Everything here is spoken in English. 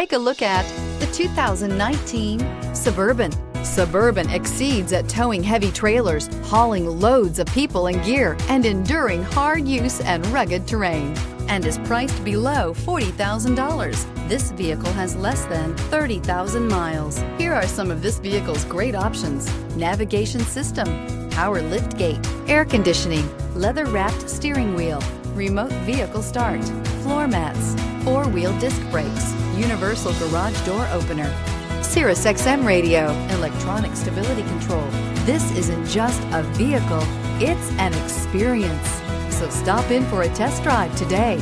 Take a look at the 2019 Suburban. Suburban exceeds at towing heavy trailers, hauling loads of people and gear, and enduring hard use and rugged terrain, and is priced below $40,000. This vehicle has less than 30,000 miles. Here are some of this vehicle's great options: navigation system, power liftgate, air conditioning, leather-wrapped steering wheel, remote vehicle start, floor mats, four-wheel disc brakes, universal garage door opener, Sirius XM radio, electronic stability control. This isn't just a vehicle, it's an experience. So stop in for a test drive today.